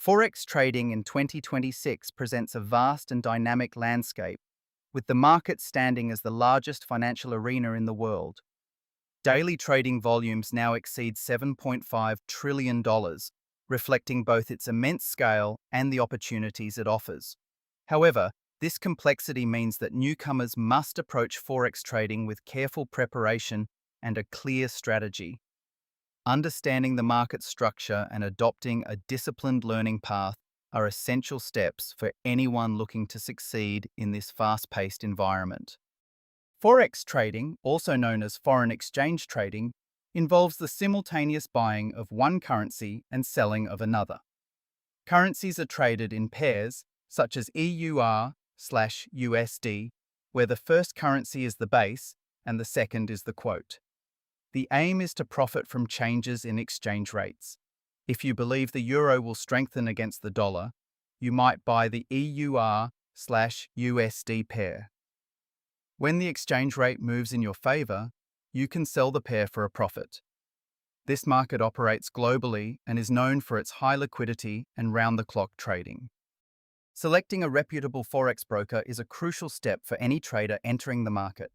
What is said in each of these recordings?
Forex trading in 2026 presents a vast and dynamic landscape, with the market standing as the largest financial arena in the world. Daily trading volumes now exceed $7.5 trillion, reflecting both its immense scale and the opportunities it offers. However, this complexity means that newcomers must approach Forex trading with careful preparation and a clear strategy. Understanding the market structure and adopting a disciplined learning path are essential steps for anyone looking to succeed in this fast-paced environment. Forex trading, also known as foreign exchange trading, involves the simultaneous buying of one currency and selling of another. Currencies are traded in pairs, such as EUR/USD, where the first currency is the base and the second is the quote. The aim is to profit from changes in exchange rates. If you believe the euro will strengthen against the dollar, you might buy the EUR/USD pair. When the exchange rate moves in your favor, you can sell the pair for a profit. This market operates globally and is known for its high liquidity and round-the-clock trading. Selecting a reputable Forex broker is a crucial step for any trader entering the market.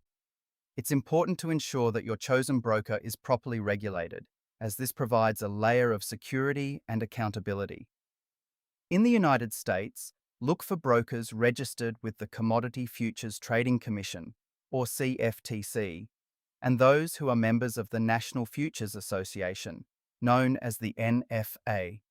It's important to ensure that your chosen broker is properly regulated, as this provides a layer of security and accountability. In the United States, look for brokers registered with the Commodity Futures Trading Commission, or CFTC, and those who are members of the National Futures Association, known as the NFA.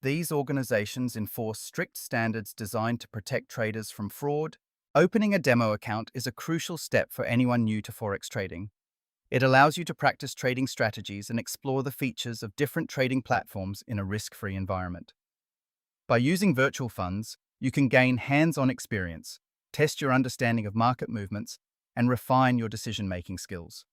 These organizations enforce strict standards designed to protect traders from fraud. Opening a demo account is a crucial step for anyone new to Forex trading. It allows you to practice trading strategies and explore the features of different trading platforms in a risk-free environment. By using virtual funds, you can gain hands-on experience, test your understanding of market movements, and refine your decision-making skills.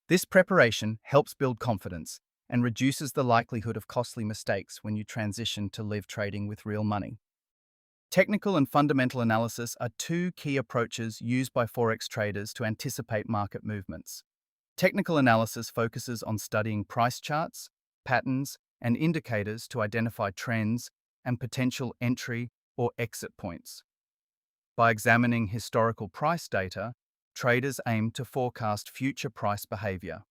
This preparation helps build confidence and reduces the likelihood of costly mistakes when you transition to live trading with real money. Technical and fundamental analysis are two key approaches used by Forex traders to anticipate market movements. Technical analysis focuses on studying price charts, patterns, and indicators to identify trends and potential entry or exit points. By examining historical price data, traders aim to forecast future price behavior.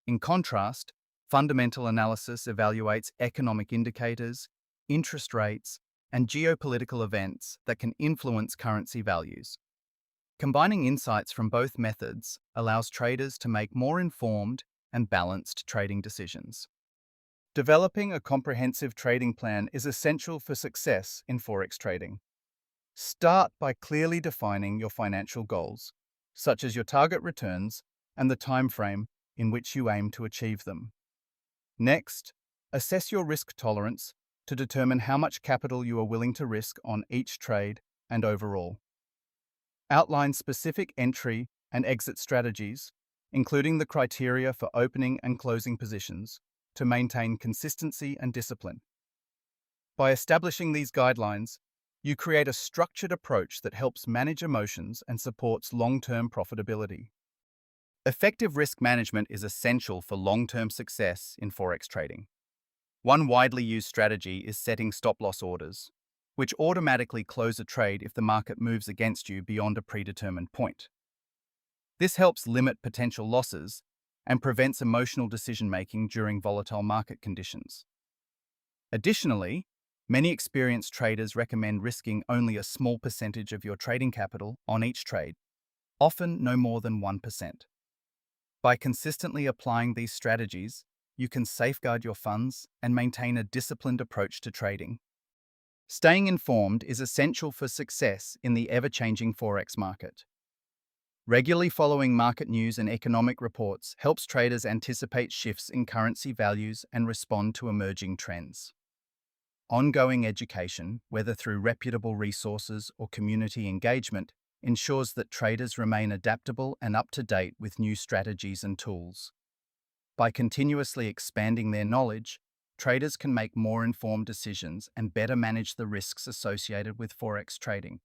In contrast, fundamental analysis evaluates economic indicators, interest rates, and geopolitical events that can influence currency values. Combining insights from both methods allows traders to make more informed and balanced trading decisions. Developing a comprehensive trading plan is essential for success in Forex trading. Start by clearly defining your financial goals, such as your target returns and the time frame in which you aim to achieve them. Next, assess your risk tolerance to determine how much capital you are willing to risk on each trade and overall. Outline specific entry and exit strategies, including the criteria for opening and closing positions, to maintain consistency and discipline. By establishing these guidelines, you create a structured approach that helps manage emotions and supports long-term profitability. Effective risk management is essential for long-term success in Forex trading. One widely used strategy is setting stop-loss orders, which automatically close a trade if the market moves against you beyond a predetermined point. This helps limit potential losses and prevents emotional decision-making during volatile market conditions. Additionally, many experienced traders recommend risking only a small percentage of your trading capital on each trade, often no more than 1%. By consistently applying these strategies, you can safeguard your funds and maintain a disciplined approach to trading. Staying informed is essential for success in the ever-changing Forex market. Regularly following market news and economic reports helps traders anticipate shifts in currency values and respond to emerging trends. Ongoing education, whether through reputable resources or community engagement, ensures that traders remain adaptable and up-to-date with new strategies and tools. By continuously expanding their knowledge, traders can make more informed decisions and better manage the risks associated with Forex trading.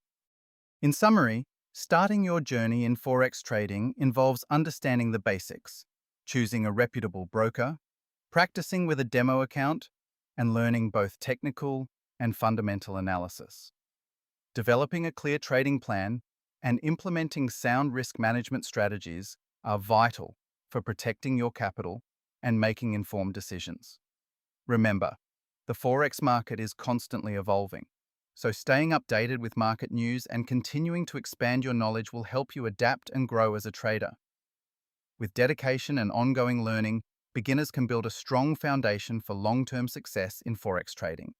In summary, starting your journey in Forex trading involves understanding the basics, choosing a reputable broker, practicing with a demo account, and learning both technical and fundamental analysis. Developing a clear trading plan and implementing sound risk management strategies are vital for protecting your capital and making informed decisions. Remember, the Forex market is constantly evolving, so staying updated with market news and continuing to expand your knowledge will help you adapt and grow as a trader. With dedication and ongoing learning, beginners can build a strong foundation for long-term success in Forex trading.